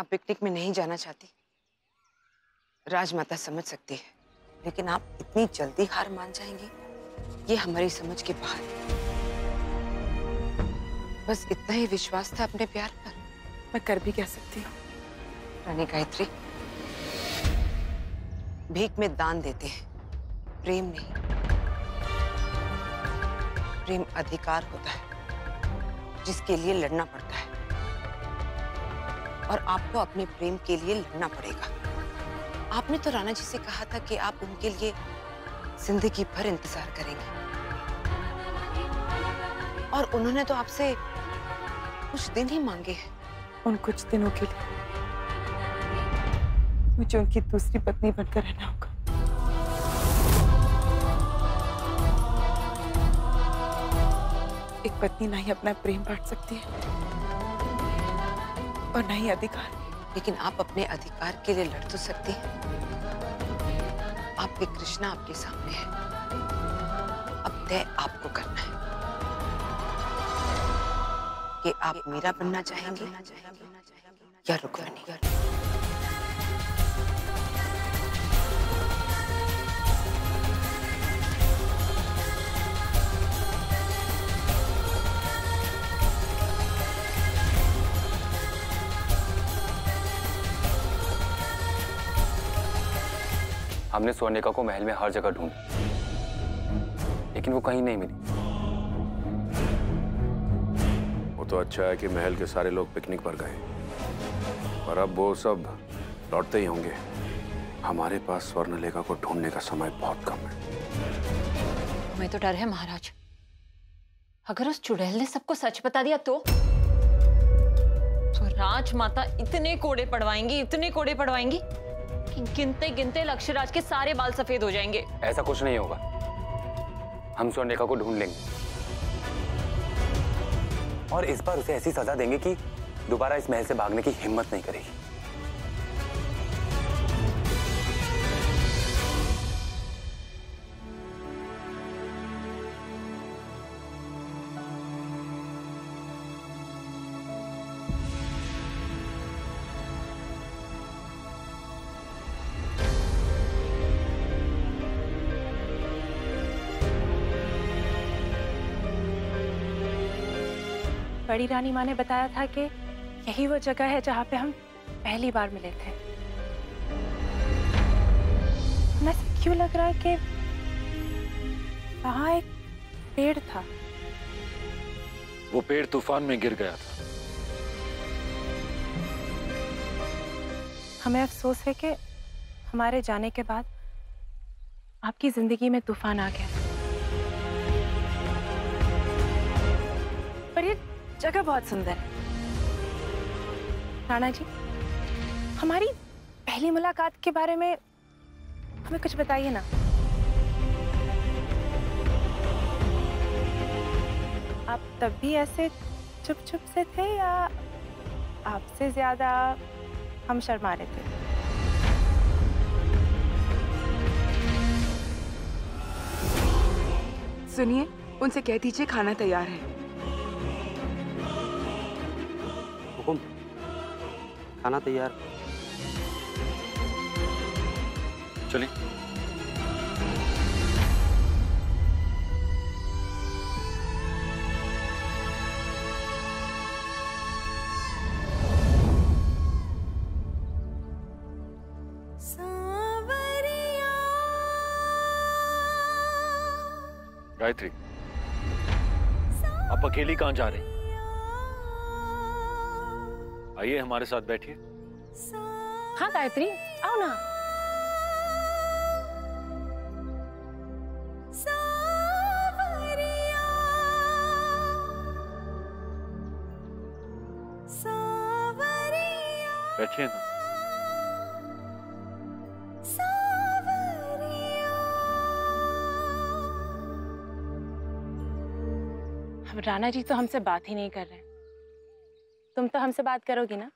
आप पिकनिक में नहीं जाना चाहती, राजमाता समझ सकती है, लेकिन आप इतनी जल्दी हार मान जाएंगी, ये हमारी समझ के बाहर है। बस इतना ही विश्वास था अपने प्यार पर। मैं कर भी क्या सकती हूँ? रानी गायत्री, भीख में दान देते हैं, प्रेम नहीं। प्रेम अधिकार होता है जिसके लिए लड़ना पड़ता है, और आपको अपने प्रेम के लिए लड़ना पड़ेगा। आपने तो राणा जी से कहा था कि आप उनके लिए जिंदगी भर इंतजार करेंगे, और उन्होंने तो आपसे कुछ दिन ही मांगे हैं। उन कुछ दिनों के लिए मुझे उनकी दूसरी पत्नी बनकर रहना होगा। एक पत्नी ना ही अपना प्रेम बांट सकती है और ना ही अधिकार। लेकिन आप अपने अधिकार के लिए लड़ तो सकती हैं। आपके कृष्णा आपके सामने है, अब तय आपको करना है कि आप मीरा बनना चाहेंगे या रुक्मिणी। हमने स्वर्णिका को महल में हर जगह ढूंढा, लेकिन वो कहीं नहीं मिली। वो तो अच्छा है कि महल के सारे लोग पिकनिक पर गए, पर अब वो सब लौटते ही होंगे। हमारे पास स्वर्णलेखा को ढूंढने का समय बहुत कम है। हमें तो डर है महाराज, अगर उस चुड़ैल ने सबको सच बता दिया तो राजमाता इतने कोड़े पड़वाएंगी कि गिनते गिनते लक्ष्यराज के सारे बाल सफेद हो जाएंगे। ऐसा कुछ नहीं होगा, हम स्वर्णिका को ढूंढ लेंगे और इस बार उसे ऐसी सजा देंगे कि दोबारा इस महल से भागने की हिम्मत नहीं करेगी। बड़ी रानी माँ ने बताया था कि यही वो जगह है जहाँ पे हम पहली बार मिले थे। हमें क्यों लग रहा है कि वहाँ एक पेड़ था? वो पेड़ तूफान में गिर गया था। हमें अफसोस है कि हमारे जाने के बाद आपकी जिंदगी में तूफान आ गया। पर ये जगह बहुत सुंदर है। राणा जी, हमारी पहली मुलाकात के बारे में हमें कुछ बताइए ना। आप तब भी ऐसे चुप चुप से थे या आपसे ज्यादा हम शर्मा रहे थे? सुनिए, उनसे कह दीजिए खाना तैयार है। हुकुम, खाना तैयार। चलिए। गायत्री, आप अकेली कहाँ जा रही? आइए हमारे साथ बैठिए। हाँ गायत्री, आओ ना। बैठिए ना। अब राणा जी तो हमसे बात ही नहीं कर रहे। तुम तो हमसे बात करोगी ना?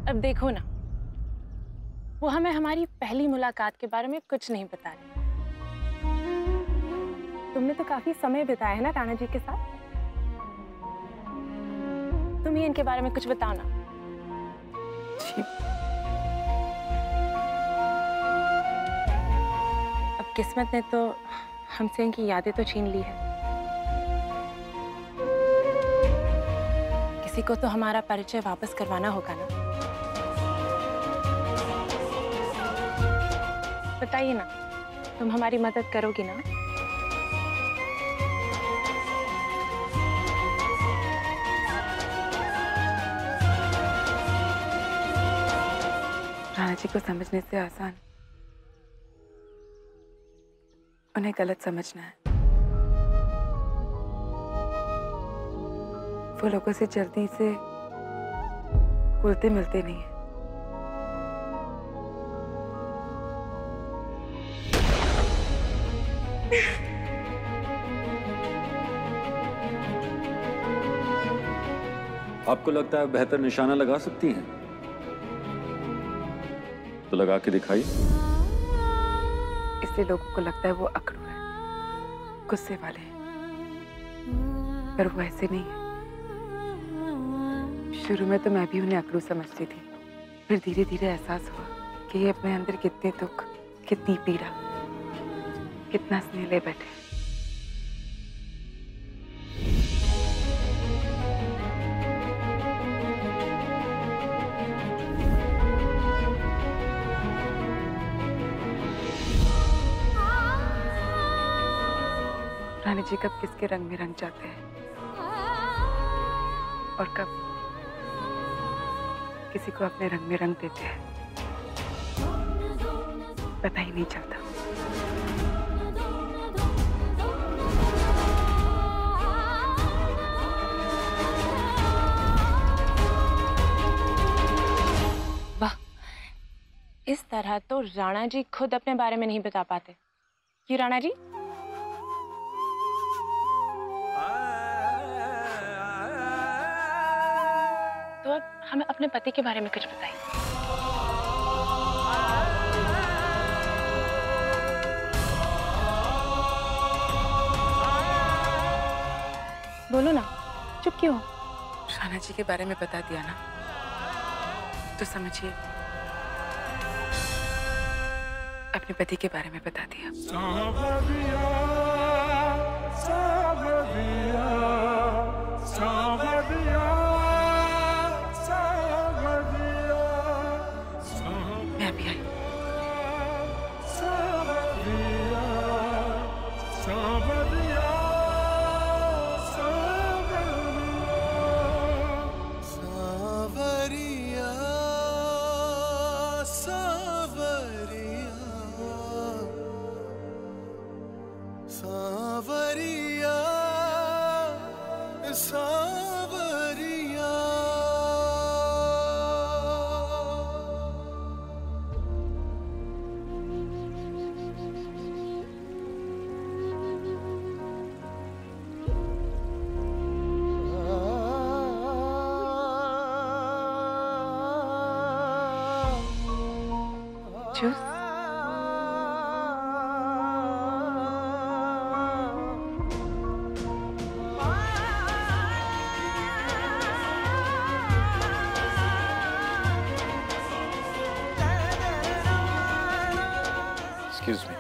अब देखो ना, वो हमें हमारी पहली मुलाकात के बारे में कुछ नहीं बता रहे। तुमने तो काफी समय बिताया है ना राणा जी के साथ। तुम ही इनके बारे में कुछ बताओ ना। अब किस्मत ने तो हमसे इनकी यादें तो छीन ली है। किसी को तो हमारा परिचय वापस करवाना होगा ना। बताइए ना, तुम हमारी मदद करोगी ना? राणा जी को समझने से आसान उन्हें गलत समझना है। वो लोगों से जल्दी से घुलते मिलते नहीं है। आपको लगता है बेहतर निशाना लगा सकती हैं? तो लगा के दिखाइए। इसलिए लोगों को लगता है वो अकड़ू है, गुस्से वाले हैं, पर वो ऐसे नहीं है। शुरू में तो मैं भी उन्हें अकड़ू समझती थी, फिर धीरे धीरे एहसास हुआ कि ये अपने अंदर कितने दुख, कितनी पीड़ा, कितना स्नेह ले बैठे। रानी जी कब किसके रंग में रंग जाते हैं और कब किसी को अपने रंग में रंग देते हैं, पता ही नहीं चलता। वाह, इस तरह तो राणा जी खुद अपने बारे में नहीं बता पाते। क्यों राणा जी? तो अब हमें अपने पति के बारे में कुछ बताइए। बोलो ना, चुप क्यों? राणा जी के बारे में बता दिया ना, तो समझिए अपने पति के बारे में बता दिया। मैं अभी आई। जूस? Excuse me.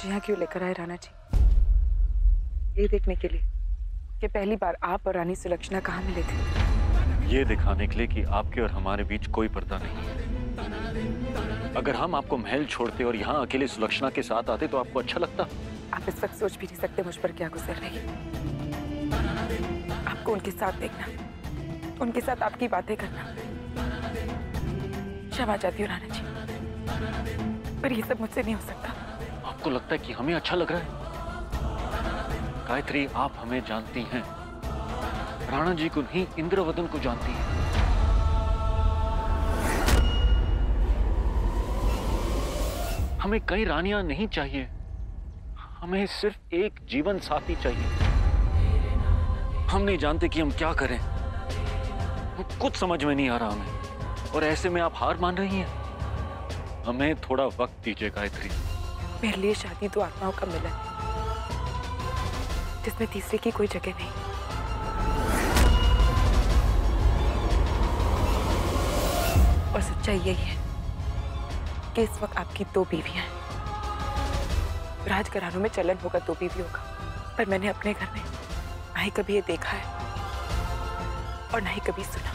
यहाँ क्यों लेकर आए राणा जी? ये देखने के लिए कि पहली बार आप और रानी सुलक्षणा कहाँ मिले थे? ये दिखाने के लिए कि आपके और हमारे बीच कोई पर्दा नहीं है। अगर हम आपको महल छोड़ते और यहाँ अकेले सुलक्षणा के साथ आते तो आपको अच्छा लगता? आप इस वक्त सोच भी नहीं सकते मुझ पर क्या गुजर रही है। आपको उनके साथ देखना, उनके साथ आपकी बातें करना, क्षमा चाहती हूँ राणा जी, पर ये सब मुझसे नहीं हो सकता। आपको लगता है कि हमें अच्छा लग रहा है? गायत्री, आप हमें जानती हैं, राणा जी को नहीं इंद्रवदन को जानती हैं। हमें कई रानियां नहीं चाहिए, हमें सिर्फ एक जीवन साथी चाहिए। हम नहीं जानते कि हम क्या करें, कुछ समझ में नहीं आ रहा हमें, और ऐसे में आप हार मान रही हैं। हमें थोड़ा वक्त दीजिए गायत्री। मेरे लिए शादी तो आत्माओं का मिलन है, जिसमें तीसरे की कोई जगह नहीं। और सच्चाई यही है कि इस वक्त आपकी 2 बीवियां हैं। राजघरानों में चलन होगा 2 बीवियों का, पर मैंने अपने घर में ना ही कभी ये देखा है और ना ही कभी सुना।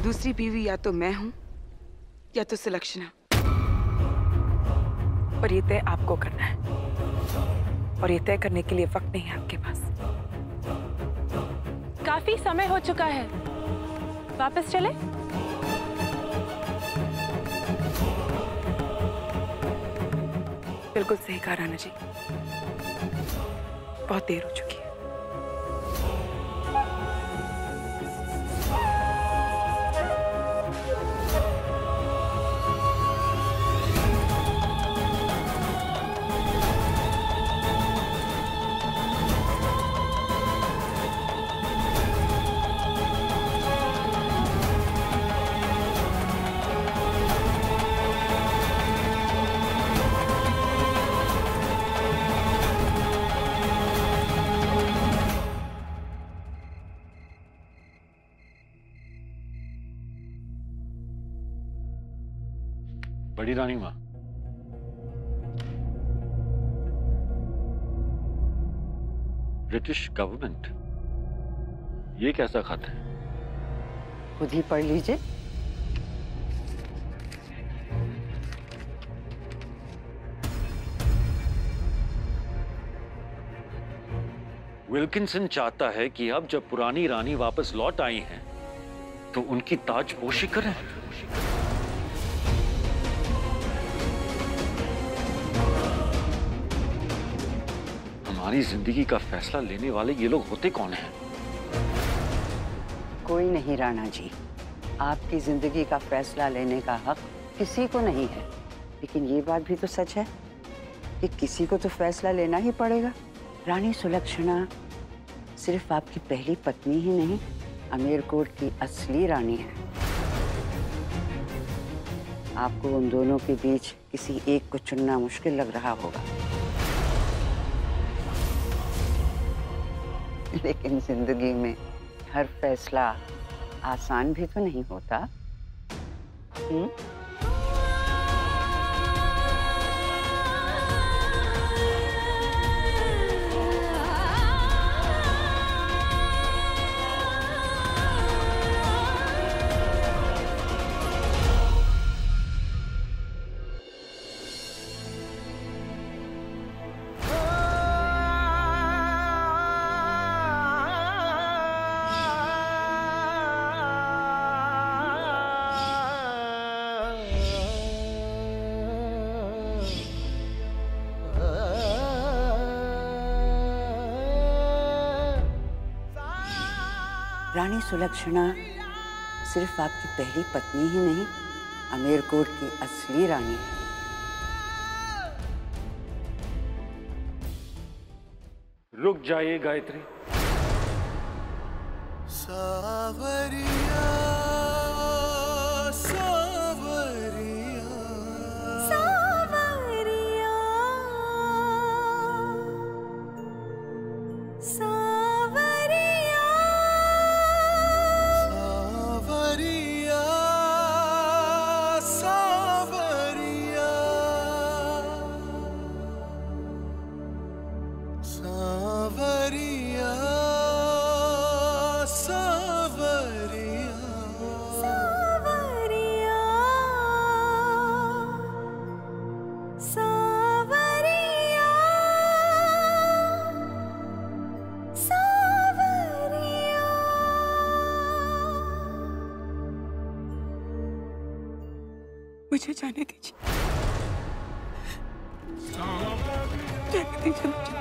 दूसरी बीवी या तो मैं हूं या तो सुलक्षणा, और ये तय आपको करना है, और ये तय करने के लिए वक्त नहीं है आपके पास। काफी समय हो चुका है, वापस चले। बिल्कुल सही कहा राणा जी, बहुत देर हो चुकी है। बड़ी रानी माँ, ब्रिटिश गवर्नमेंट ये कैसा खत है? खुद ही पढ़ लीजिए। विल्किंसन चाहता है कि अब जब पुरानी रानी वापस लौट आई हैं, तो उनकी ताजपोशी करें। हमारी जिंदगी का फैसला लेने वाले ये लोग होते कौन हैं? कोई नहीं राणा जी, आपकी जिंदगी का फैसला लेने का हक किसी को नहीं है। लेकिन ये बात भी तो सच है कि किसी को तो फैसला लेना ही पड़ेगा। रानी सुलक्षणा सिर्फ आपकी पहली पत्नी ही नहीं, अमेरकोट की असली रानी है। आपको उन दोनों के बीच किसी एक को चुनना मुश्किल लग रहा होगा, लेकिन जिंदगी में हर फैसला आसान भी तो नहीं होता। रानी सुलक्षणा सिर्फ आपकी पहली पत्नी ही नहीं, अमेरकोट की असली रानी है। रुक जाइए गायत्री। सावरिया सावरिया सावरिया सावरिया सावरिया सावरिया मुझे जाने दीजिए, जाने दीजिए मुझे।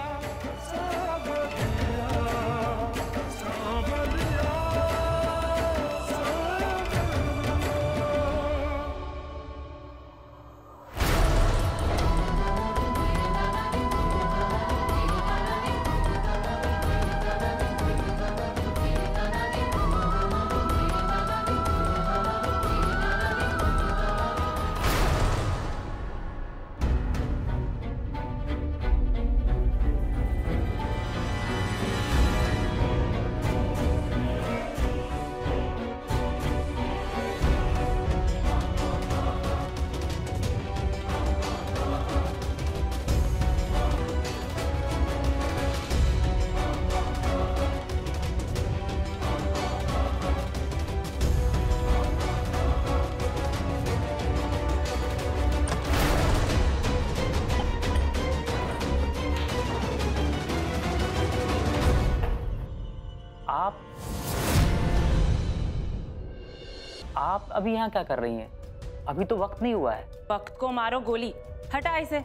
आप अभी यहाँ क्या कर रही हैं? अभी तो वक्त नहीं हुआ है। वक्त को मारो गोली, हटा इसे।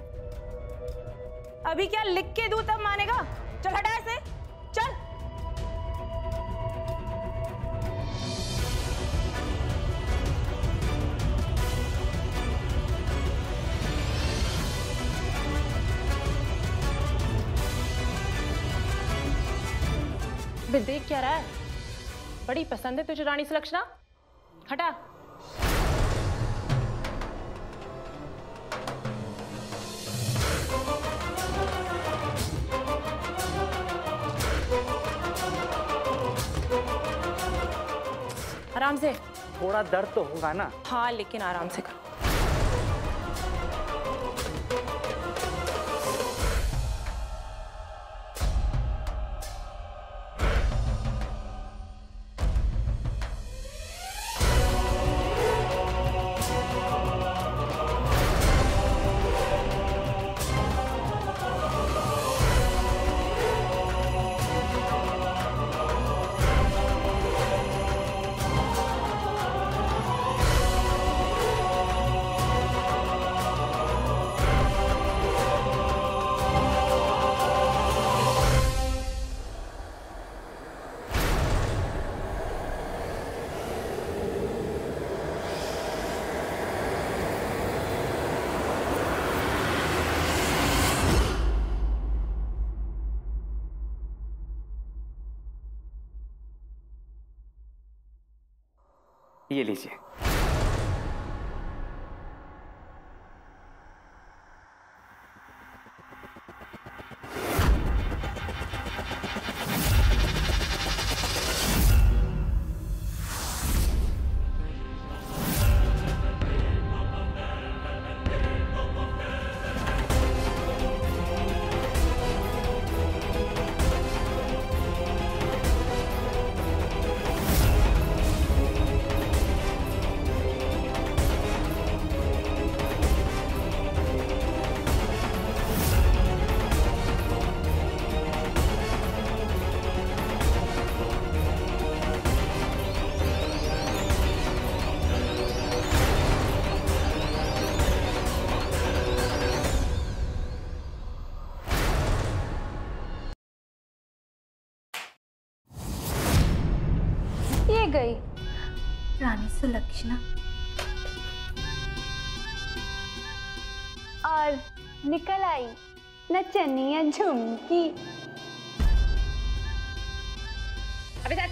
अभी क्या लिख के दूं तब मानेगा? चल हटा इसे, चल। बे देख क्या रहा है? बड़ी पसंद है तुझे रानी सुलक्षणा? हटा। आराम से। थोड़ा दर्द तो होगा ना? हाँ लेकिन आराम से करो। ये लीजिए। गई रानी सुलक्षणा और निकल आई नचनिया झुमकी। अबे जा।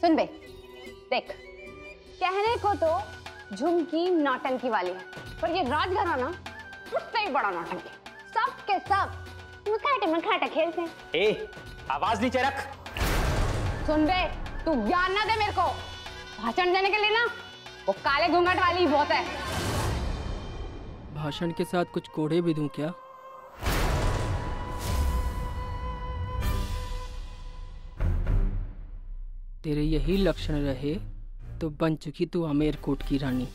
सुन बे, देख कहने को तो झुमकी नौटंकी वाली है, पर ये राजघराना उससे ही बड़ा नौटंकी। सब के सब मखाटे खेलते हैं। ए, आवाज नीचे रख। सुन बे, तू ज्ञान ना दे मेरे को। भाषण देने के लिए ना वो काले घूंघट वाली ही बहुत है। भाषण के साथ कुछ कोड़े भी दूं क्या? तेरे यही लक्षण रहे तो बन चुकी तू अमेरकोट की रानी।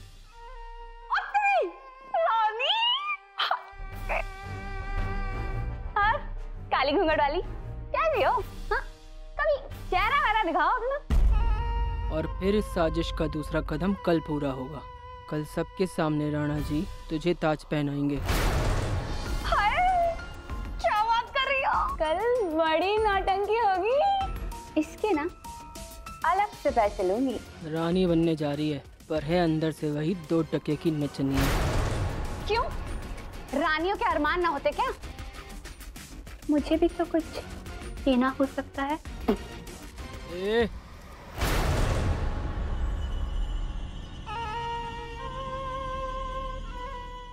काली घूंघट वाली कैसी हो? हाँ? कभी चेहरा वगैरह दिखाओ अपना। और फिर इस साजिश का दूसरा कदम कल पूरा होगा। कल सबके सामने राणा जी तुझे ताज पहनाएंगे। क्या बात कर रही हो? कल बड़ी नौटंकी होगी। इसके ना अलग से पैसे लूंगी। रानी बनने जा रही है, पर है अंदर से वही 2 टके की नचनिया। क्यों? रानियों के अरमान ना होते क्या? मुझे भी तो कुछ देना हो सकता है।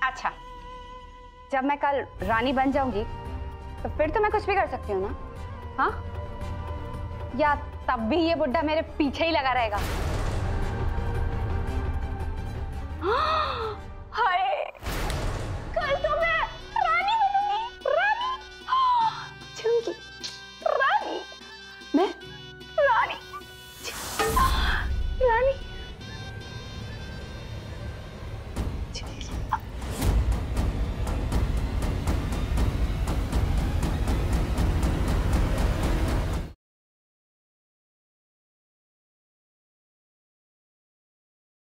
अच्छा, जब मैं कल रानी बन जाऊंगी तो फिर तो मैं कुछ भी कर सकती हूँ ना? हाँ? या तब भी ये बुड्ढा मेरे पीछे ही लगा रहेगा?